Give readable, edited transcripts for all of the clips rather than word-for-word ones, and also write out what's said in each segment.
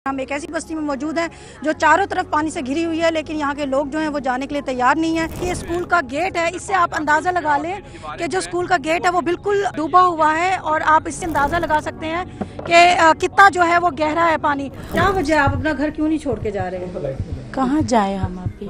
हम एक ऐसी बस्ती में मौजूद हैं जो चारों तरफ पानी से घिरी हुई है, लेकिन यहाँ के लोग जो हैं वो जाने के लिए तैयार नहीं है। ये स्कूल का गेट है, इससे आप अंदाजा लगा लें कि जो स्कूल का गेट है वो बिल्कुल डूबा हुआ है और आप इससे अंदाजा लगा सकते हैं कि कितना जो है वो गहरा है पानी। क्या वजह, आप अपना घर क्यों नहीं छोड़ के जा रहे हैं? कहाँ जाए हम अभी?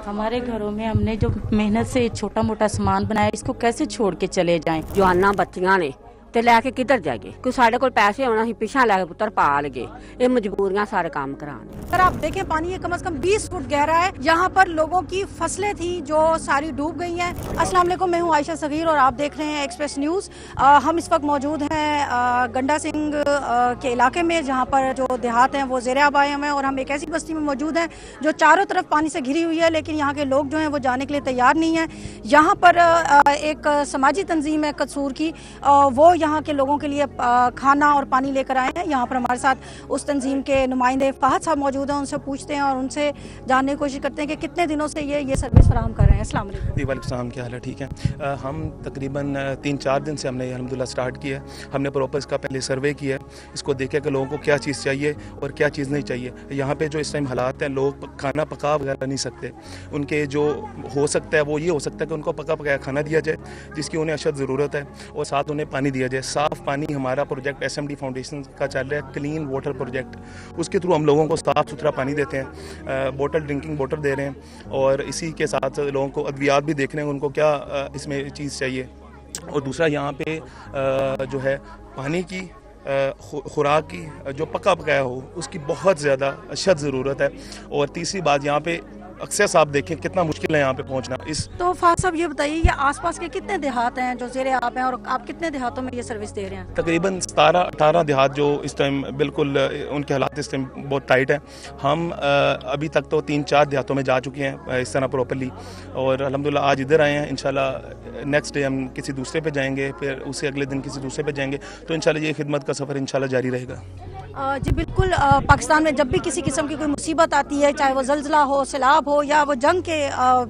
हमारे घरों में हमने जो मेहनत से छोटा मोटा सामान बनाया, इसको कैसे छोड़ के चले जाएं? जवाना बच्चियां ने ते लैके किधर जाएंगे? कोई साढ़े को पैसे होना ही पिछा लैके पुत्र पाल गए, ये मजबूरियां सारे काम कराने। अगर आप देखें पानी ये कम से कम 20 फुट गहरा है। यहाँ पर लोगों की फसलें थी जो सारी डूब गई हैं। अस्सलाम वालेकुम, मैं हूँ आयशा सगीर और आप देख रहे हैं एक्सप्रेस न्यूज़। हम इस वक्त मौजूद हैं गंडा सिंह के इलाके में, जहाँ पर जो देहात हैं वो ज़ेरे आब आए हैं और हम एक ऐसी बस्ती में मौजूद हैं जो चारों तरफ पानी से घिरी हुई है, लेकिन यहाँ के लोग जो हैं वो जाने के लिए तैयार नहीं है। यहाँ पर एक समाजी तंजीम है कसूर की, वो यहाँ के लोगों के लिए खाना और पानी लेकर आए हैं। यहाँ पर हमारे साथ उस तंजीम के नुमाइंदे फहद साहब मौजूद हैं, उनसे पूछते हैं और उनसे जानने की कोशिश करते हैं कि कितने दिनों से ये सर्विस फराहम कर रहे हैं। अस्सलाम वालेकुम। जी वालेकुम सलाम, क्या हाल है? ठीक है। हम तकरीबन 3-4 दिन से हमने अल्हम्दुलिल्लाह स्टार्ट किया है। हमने प्रॉपर इसका पहले सर्वे किया, इसको देखा कि लोगों को क्या चीज़ चाहिए और क्या चीज़ नहीं चाहिए। यहाँ पे जो इस टाइम हालात हैं, लोग खाना पका वगैरह नहीं सकते। उनके जो हो सकता है वो ये हो सकता है कि उनको पका पकाया खाना दिया जाए जिसकी उन्हें अशद ज़रूरत है, और साथ उन्हें पानी दिया जाए। साफ़ पानी हमारा प्रोजेक्ट SMD फाउंडेशन का चल रहा है, क्लीन वाटर प्रोजेक्ट। उसके थ्रू हम लोगों को साफ़ सुथरा पानी देते हैं, बोतल ड्रिंकिंग वाटर दे रहे हैं, और इसी के साथ लोगों को अद्वियात भी देख रहे हैं उनको क्या इसमें चीज़ चाहिए। और दूसरा यहाँ पे जो है पानी की खुराक की जो पका पकाया हो उसकी बहुत ज़्यादा अशद ज़रूरत है। और तीसरी बात, यहाँ पे अक्सर आप देखें कितना मुश्किल है यहाँ पे पहुँचना। इस तो फाज साहब ये बताइए, ये आसपास के कितने देहात हैं जो ज़ेरे आब हैं और आप कितने देहातों में ये सर्विस दे रहे हैं? तकरीबन 17-18 देहात जो इस टाइम बिल्कुल उनके हालात इस टाइम बहुत टाइट है। हम अभी तक तो 3-4 देहातों में जा चुके हैं इस तरह प्रॉपरली, और अल्हम्दुलिल्लाह आज इधर आए हैं। इंशाल्लाह नेक्स्ट डे हम किसी दूसरे पे जाएंगे, फिर उससे अगले दिन किसी दूसरे पे जाएंगे, तो इंशाल्लाह ये खिदमत का सफ़र इंशाल्लाह जारी रहेगा। जी बिल्कुल। पाकिस्तान में जब भी किसी किस्म की कोई मुसीबत आती है, चाहे वो ज़ल्ज़ला हो, सैलाब हो या वो जंग के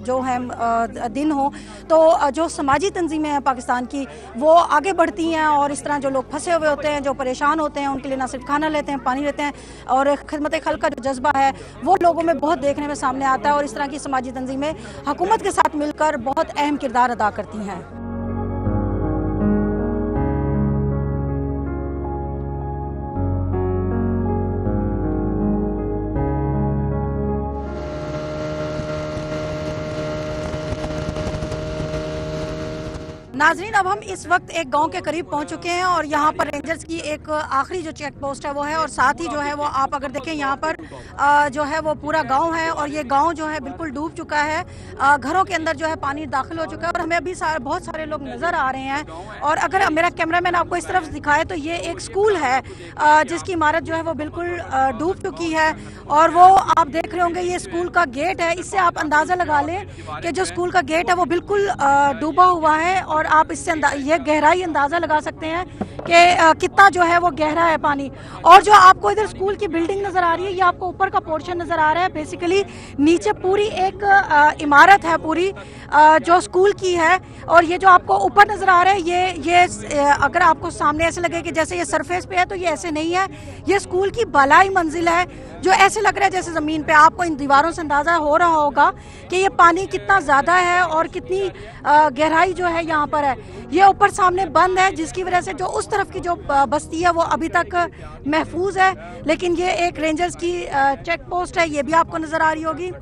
जो है दिन हो, तो जो समाजी तंजीमें हैं पाकिस्तान की वो आगे बढ़ती हैं और इस तरह जो लोग फंसे हुए होते हैं, जो परेशान होते हैं, उनके लिए ना सिर्फ खाना लेते हैं, पानी लेते हैं, और खिदमत खल्क का जो जज्बा है वो लोगों में बहुत देखने में सामने आता है। और इस तरह की समाजी तंजीमें हुकूमत के साथ मिलकर बहुत अहम किरदार अदा करती हैं। नाजरीन, अब हम इस वक्त एक गांव के करीब पहुंच चुके हैं और यहाँ पर रेंजर्स की एक आखिरी जो चेक पोस्ट है वो है, और साथ ही जो है वो आप अगर देखें यहाँ पर जो है वो पूरा गांव है और ये गांव जो है बिल्कुल डूब चुका है। घरों के अंदर जो है पानी दाखिल हो चुका है और हमें अभी बहुत सारे लोग नज़र आ रहे हैं। और अगर मेरा कैमरामैन आपको इस तरफ दिखाए तो ये एक स्कूल है जिसकी इमारत जो है वो बिल्कुल डूब चुकी है, और वो आप देख रहे होंगे ये स्कूल का गेट है। इससे आप अंदाज़ा लगा लें कि जो स्कूल का गेट है वो बिल्कुल डूबा हुआ है, और आप इससे ये गहराई अंदाजा लगा सकते हैं कि कितना जो है वो गहरा है पानी। और जो आपको इधर स्कूल की बिल्डिंग नजर आ रही है, ये आपको ऊपर का पोर्शन नजर आ रहा है। बेसिकली नीचे पूरी एक इमारत है पूरी जो स्कूल की है, और ये जो आपको ऊपर नजर आ रहा है ये अगर आपको सामने ऐसे लगे कि जैसे ये सरफेस पे है, तो ये ऐसे नहीं है। ये स्कूल की बालाई मंजिल है जो ऐसे लग रहा है जैसे जमीन पे। आपको इन दीवारों से अंदाजा हो रहा होगा कि ये पानी कितना ज्यादा है और कितनी गहराई जो है यहाँ पर है। ये ऊपर सामने बंद है जिसकी वजह से जो उस तरफ की जो बस्ती है वो अभी तक महफूज है, लेकिन ये एक रेंजर्स की चेक पोस्ट है, ये भी आपको नजर आ रही होगी।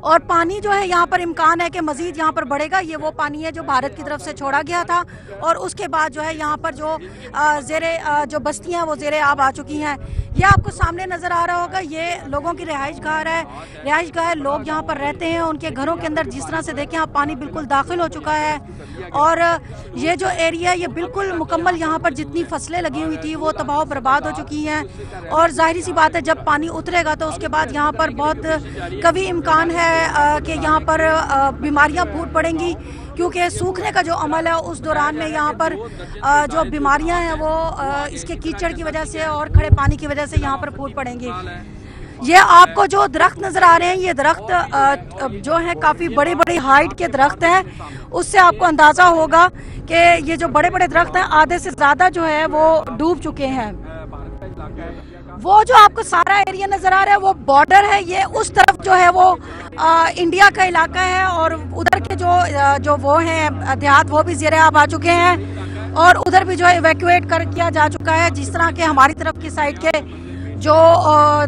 और पानी जो है यहाँ पर इम्कान है कि मजीद यहाँ पर बढ़ेगा। ये वो पानी है जो भारत की तरफ से छोड़ा गया था, और उसके बाद जो है यहाँ पर जो जो बस्तियाँ हैं वो ज़ेरे आब आ चुकी हैं। ये आपको सामने नज़र आ रहा होगा, ये लोगों की रिहाइश गाह है। लोग यहाँ पर रहते हैं, उनके घरों के अंदर जिस तरह से देखें आप पानी बिल्कुल दाखिल हो चुका है। और ये जो एरिया है ये बिल्कुल मुकम्मल, यहाँ पर जितनी फसलें लगी हुई थी वो तबाह बर्बाद हो चुकी हैं। और जाहिर सी बात है जब पानी उतरेगा तो उसके बाद यहाँ पर बहुत कभी इम्कान है कि यहाँ पर बीमारियाँ फूट पड़ेंगी, क्योंकि सूखने का जो अमल है उस दौरान में यहाँ पर जो बीमारियाँ हैं वो इसके कीचड़ की वजह से और खड़े पानी की वजह से यहाँ पर फूट पड़ेंगी। ये आपको जो दरख्त नजर आ रहे हैं, ये दरख्त जो है काफी बड़े बड़े हाइट के दरख्त हैं। उससे आपको अंदाजा होगा कि ये जो बड़े बड़े दरख्त हैं आधे से ज्यादा जो है वो डूब चुके हैं। वो जो आपको सारा एरिया नजर आ रहा है वो बॉर्डर है, ये उस तरफ जो है वो इंडिया का इलाका है और उधर के जो वो हैं देहात वो भी ज़ेर-ए-आब आ चुके हैं और उधर भी जो है इवैक्यूएट कर किया जा चुका है। जिस तरह के हमारी तरफ की साइड के जो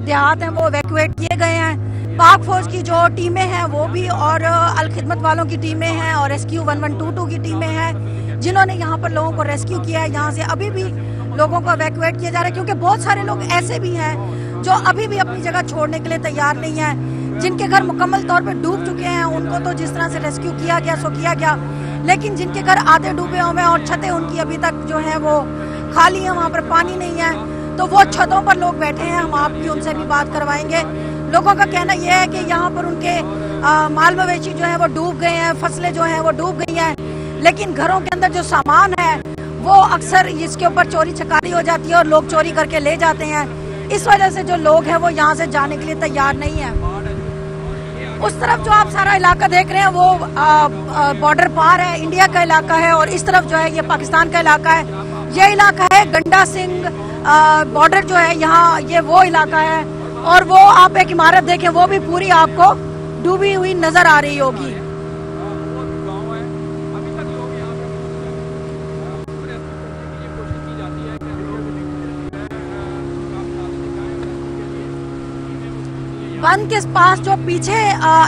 देहात हैं वो इवैक्यूएट किए गए हैं। पाक फौज की जो टीमें हैं वो भी और अल खिदमत वालों की टीमें हैं और रेस्क्यू 1122 की टीमें हैं जिन्होंने यहाँ पर लोगों को रेस्क्यू किया है। यहाँ से अभी भी लोगों को इवैक्यूएट किया जा रहा है क्योंकि बहुत सारे लोग ऐसे भी हैं जो अभी भी अपनी जगह छोड़ने के लिए तैयार नहीं है, जिनके घर मुकम्मल तौर पर डूब चुके हैं। उनको तो जिस तरह से रेस्क्यू किया गया सो किया गया, लेकिन जिनके घर आधे डूबे हुए हैं और छतें उनकी अभी तक जो है वो खाली है, वहाँ पर पानी नहीं है, तो वो छतों पर लोग बैठे हैं। हम आपकी उनसे भी बात करवाएंगे। लोगों का कहना यह है कि यहाँ पर उनके माल मवेशी जो है वो डूब गए हैं, फसलें जो हैं वो डूब गई हैं, लेकिन घरों के अंदर जो सामान है वो अक्सर इसके ऊपर चोरी चकारी हो जाती है और लोग चोरी करके ले जाते हैं। इस वजह से जो लोग हैं वो यहाँ से जाने के लिए तैयार नहीं है। उस तरफ जो आप सारा इलाका देख रहे हैं वो बॉर्डर पार है, इंडिया का इलाका है और इस तरफ जो है ये पाकिस्तान का इलाका है। ये इलाका है गंडा सिंह बॉर्डर जो है, यहाँ ये वो इलाका है और वो आप एक इमारत देखें वो भी पूरी आपको डूबी हुई नजर आ रही होगी। बंद के पास जो पीछे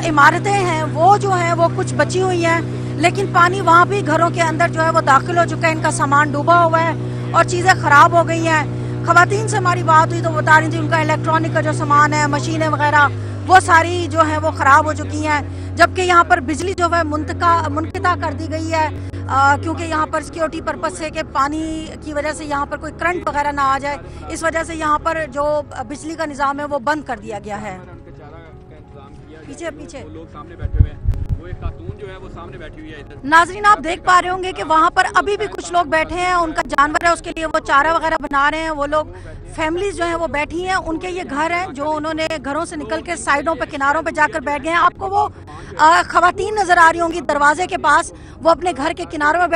इमारतें हैं वो जो है वो कुछ बची हुई हैं, लेकिन पानी वहाँ भी घरों के अंदर जो है वो दाखिल हो चुका है। इनका सामान डूबा हुआ है और चीजें खराब हो गई हैं। खवातीन से हमारी बात हुई तो बता रही थी उनका इलेक्ट्रॉनिक का जो सामान है, मशीनें वगैरह वो सारी जो है वो खराब हो चुकी हैं, जबकि यहाँ पर बिजली जो है मुनक़िता कर दी गई है क्योंकि यहाँ पर सिक्योरिटी पर्पज से कि पानी की वजह से यहाँ पर कोई करंट वगैरह ना आ जाए, इस वजह से यहाँ पर जो बिजली का निज़ाम है वो बंद कर दिया गया है। पीछे लोग सामने बैठे हुए हैं, वो एक खातून जो है वो सामने बैठी हुई है इधर। नाजरीन आप देख पा रहे होंगे कि वहाँ पर अभी भी कुछ लोग बैठे हैं, उनका जानवर है उसके लिए वो चारा वगैरह बना रहे हैं। वो लोग फैमिलीज जो हैं वो बैठी हैं, उनके ये घर हैं जो उन्होंने घरों से निकल के साइडों पे किनारों पे जाकर बैठ गए हैं। आपको वो खवातीन नजर आ रही होंगी दरवाजे के पास, वो अपने घर के किनारों में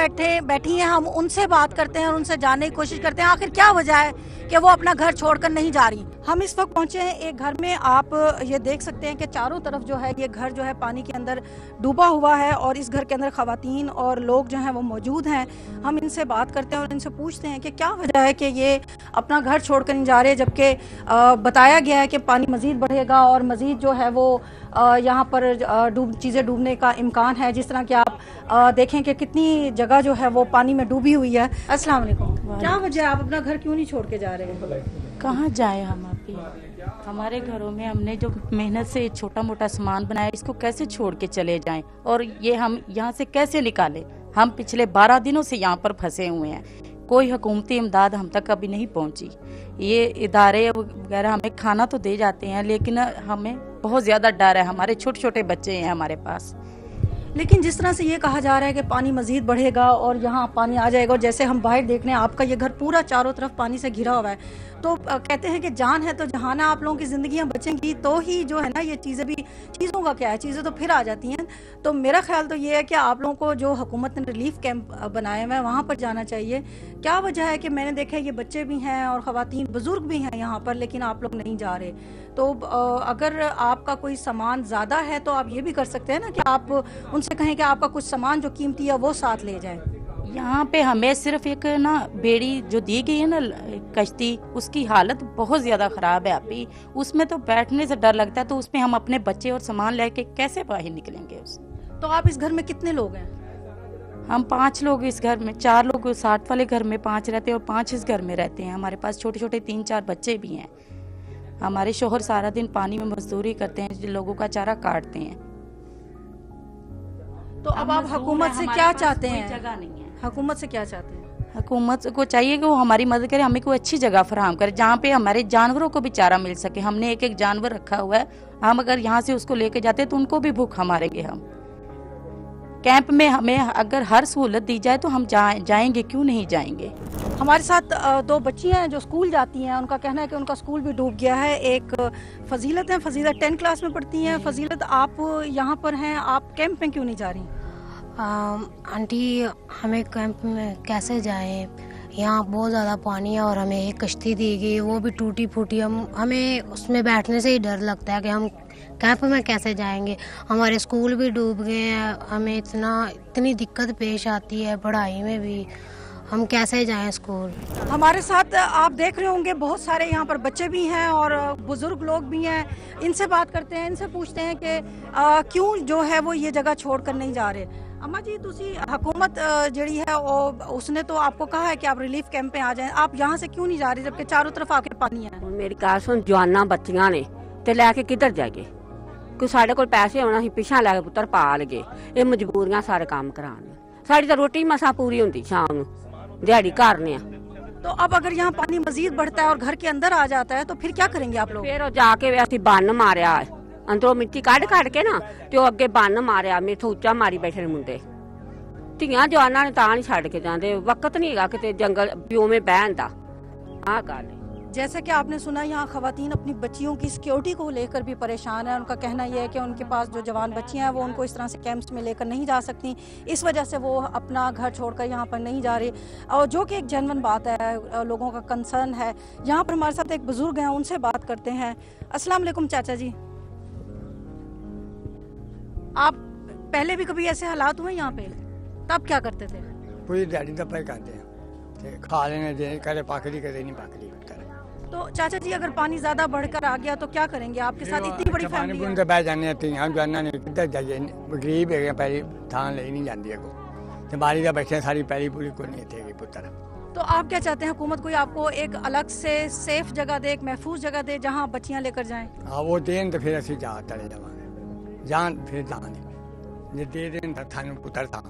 बैठी हैं। हम उनसे बात करते हैं और उनसे जानने की कोशिश करते हैं आखिर क्या वजह है कि वो अपना घर छोड़कर नहीं जा रही। हम इस वक्त पहुंचे हैं एक घर में, आप ये देख सकते हैं कि चारों तरफ जो है ये घर जो है पानी के अंदर डूबा हुआ है और इस घर के अंदर खवातीन और लोग जो हैं वो मौजूद हैं। हम इनसे बात करते हैं और इनसे पूछते हैं कि क्या वजह है कि ये अपना घर छोड़कर नहीं जा रहे, जबकि बताया गया है कि पानी मज़ीद बढ़ेगा और मज़ीद जो है वो यहाँ पर चीज़ें डूबने का इम्कान है। जिस तरह कि आप देखें कि कितनी जगह जो है वो पानी में डूबी हुई है। अस्सलाम वालेकुम, क्या वजह है आप अपना घर क्यों नहीं छोड़ के जा रहे हैं? कहाँ जाए हम अभी? हमारे घरों में हमने जो मेहनत से छोटा मोटा सामान बनाया, इसको कैसे छोड़ के चले जाएं और ये हम यहाँ से कैसे निकालें? हम पिछले 12 दिनों से यहाँ पर फंसे हुए हैं, कोई हुकूमती इमदाद हम तक अभी नहीं पहुँची। ये इदारे वगैरह हमें खाना तो दे जाते हैं, लेकिन हमें बहुत ज़्यादा डर है, हमारे छोटे छोटे बच्चे हैं हमारे पास। लेकिन जिस तरह से ये कहा जा रहा है कि पानी मज़ीद बढ़ेगा और यहाँ पानी आ जाएगा, और जैसे हम बाहर देख रहे हैं आपका ये घर पूरा चारों तरफ पानी से घिरा हुआ है, तो कहते हैं कि जान है तो जहाना, आप लोगों की ज़िंदगियाँ बचेंगी तो ही जो है ना ये चीज़ें भी, चीज़ों का क्या है, चीज़ें तो फिर आ जाती हैं। तो मेरा ख्याल तो ये है कि आप लोगों को जो हुकूमत ने रिलीफ कैंप बनाए हुए हैं वहाँ पर जाना चाहिए। क्या वजह है कि मैंने देखा है ये बच्चे भी हैं और ख़वातीन बुज़ुर्ग भी हैं यहाँ पर, लेकिन आप लोग नहीं जा रहे? तो अगर आपका कोई सामान ज़्यादा है तो आप ये भी कर सकते हैं ना कि आप उनसे कहें कि आपका कुछ सामान जो कीमती है वो साथ ले जाएं। यहाँ पे हमें सिर्फ एक ना बेड़ी जो दी गई है ना कश्ती, उसकी हालत बहुत ज़्यादा ख़राब है अभी, उसमें तो बैठने से डर लगता है, तो उसमें हम अपने बच्चे और सामान लेके कैसे बाहर निकलेंगे उससे? तो आप इस घर में कितने लोग हैं? हम 5 लोग इस घर में, 4 लोग 60 वाले घर में 5 रहते हैं और 5 इस घर में रहते हैं। हमारे पास छोटे छोटे 3-4 बच्चे भी हैं। हमारे शोहर सारा दिन पानी में मजदूरी करते हैं, जो लोगों का चारा काटते हैं। तो अब आप हुकूमत से क्या चाहते हैं? जगह नहीं है। हुकूमत से क्या चाहते हैं? हुकूमत को चाहिए कि वो हमारी मदद करे, हमें कोई अच्छी जगह फराहम करे जहाँ पे हमारे जानवरों को भी चारा मिल सके। हमने एक जानवर रखा हुआ है, हम अगर यहाँ से उसको लेके जाते तो उनको भी भूखा मारेंगे हम। कैंप में हमें अगर हर सहूलत दी जाए तो हम जाएंगे, क्यों नहीं जाएंगे? हमारे साथ 2 बच्ची हैं जो स्कूल जाती हैं, उनका कहना है कि उनका स्कूल भी डूब गया है। एक फजीलत है, फजीलत 10 क्लास में पढ़ती हैं। फजीलत, आप यहाँ पर हैं, आप कैंप में क्यों नहीं जा रही? आंटी, हमें कैंप में कैसे जाएं? यहाँ बहुत ज़्यादा पानी है और हमें एक कश्ती दी गई, वो भी टूटी फूटी। हमें उसमें बैठने से ही डर लगता है कि हम कैंप में कैसे जाएंगे। हमारे स्कूल भी डूब गए हैं, हमें इतनी दिक्कत पेश आती है पढ़ाई में भी, हम कैसे जाएं स्कूल। हमारे साथ आप देख रहे होंगे बहुत सारे यहाँ पर बच्चे भी हैं और बुजुर्ग लोग भी हैं। इनसे बात करते हैं, इनसे पूछते हैं कि क्यों जो है वो ये जगह छोड़कर नहीं जा रहे। अम्मा जी, तुसी हुकूमत जड़ी है उसने तो आपको कहा है कि आप रिलीफ कैंप में आ जाएं, आप यहाँ से क्यों नहीं जा रहे जबकि चारों तरफ आपके पानी है? मेरी गल सुन, जवाना बच्चियां ने ते लैके किधर जाएंगे? कोई साढ़े कोल पैसे होना ही पिछा लैके पुत्र पाल गए, ये मजबूरियां सारे काम कराने। साड़ी तो रोटी मसा पूरी होंदी, शाम नूं दिहाड़ी करने। तो अब अगर यहाँ पानी मजीद बढ़ता है और घर के अंदर आ जाता है तो फिर क्या करेंगे आप लोग? फिर जाके असीं बन्न मारिया, अंदरों मिट्टी कढ़ के ना ते ओह अगे बन्न मारिया, मेथों उच्चा मारी बैठे ने मुंडे। ਧੀਆਂ ਜਵਾਨਾਂ ਨੇ ਤਾਂ नहीं छड़ के जाते, वक्त नहीं है कि जंगल प्यो में बहन दा। हाँ गल है। जैसे कि आपने सुना, यहाँ खवातीन अपनी बच्चियों की सिक्योरिटी को लेकर भी परेशान है। उनका कहना यह है कि उनके पास जो जवान बच्चियां हैं वो उनको इस तरह से कैंप्स में लेकर नहीं जा सकती, इस वजह से वो अपना घर छोड़कर यहाँ पर नहीं जा रही, और जो कि एक जेन्युइन बात है, लोगों का कंसर्न है। यहाँ पर हमारे साथ एक बुजुर्ग हैं, उनसे बात करते हैं। अस्सलाम वालेकुम चाचा जी, आप पहले भी कभी ऐसे हालात हुए यहाँ पे, तब क्या करते थे? पूरी दिहाड़ी दप्पा ही करते हैं, खा लेने दे, करे पाकड़ी करे नहीं पाकड़ी करे। तो चाचा जी, अगर पानी ज्यादा बढ़कर आ गया तो क्या करेंगे? आपके साथ इतनी बड़ी फैमिली है। पानी बह जाने धीआं जवाना ने किधर जाइए, गरीब है पहली थान ले नहीं जाती अगो, ते बारी दा बैठे सारी पहली पूरी को नहीं थे पुत्र। तो आप क्या चाहते हैं, हुकूमत कोई आपको एक अलग से सेफ जगह दे, एक महफूज जगह दे जहाँ बच्चियाँ लेकर जाएं? हाँ वो देन तो फिर असी जा चले जावांगे, जान फिर जान जे दे देन तो थानू पुत्र था।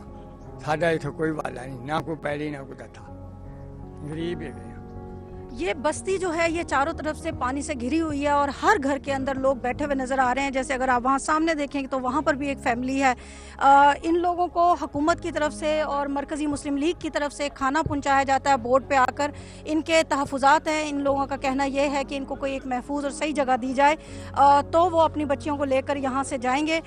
साडा इत्थे कोई वाला नहीं, ना कोई पैली ना कोई था, गरीब है। ये बस्ती जो है ये चारों तरफ से पानी से घिरी हुई है और हर घर के अंदर लोग बैठे हुए नजर आ रहे हैं। जैसे अगर आप वहाँ सामने देखेंगे तो वहाँ पर भी एक फैमिली है। इन लोगों को हुकूमत की तरफ से और मरकजी मुस्लिम लीग की तरफ से खाना पहुँचाया जाता है बोर्ड पे आकर। इनके तहफ़्फ़ुज़ात हैं। इन लोगों का कहना यह है कि इनको कोई एक महफूज और सही जगह दी जाए तो वो अपनी बच्चियों को लेकर यहाँ से जाएंगे।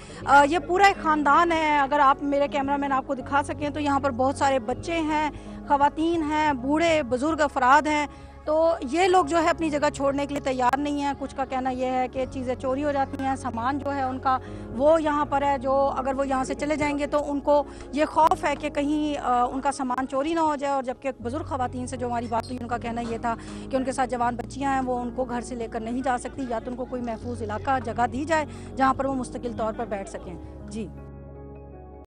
ये पूरा एक ख़ानदान है। अगर आप, मेरे कैमरामैन आपको दिखा सकें तो यहाँ पर बहुत सारे बच्चे हैं, ख़वातीन हैं, बूढ़े बुज़ुर्ग अफराद हैं। तो ये लोग जो है अपनी जगह छोड़ने के लिए तैयार नहीं है। कुछ का कहना यह है कि चीज़ें चोरी हो जाती हैं, सामान जो है उनका वो यहाँ पर है, जो अगर वो यहाँ से चले जाएंगे तो उनको ये खौफ है कि कहीं उनका सामान चोरी ना हो जाए। और जबकि बुजुर्ग ख़वातीन से जो हमारी बात हुई, उनका कहना ये था कि उनके साथ जवान बच्चियाँ हैं, वो उनको घर से लेकर नहीं जा सकती, या तो उनको कोई महफूज इलाका जगह दी जाए जहाँ पर वो मुस्तकिल तौर पर बैठ सकें। जी।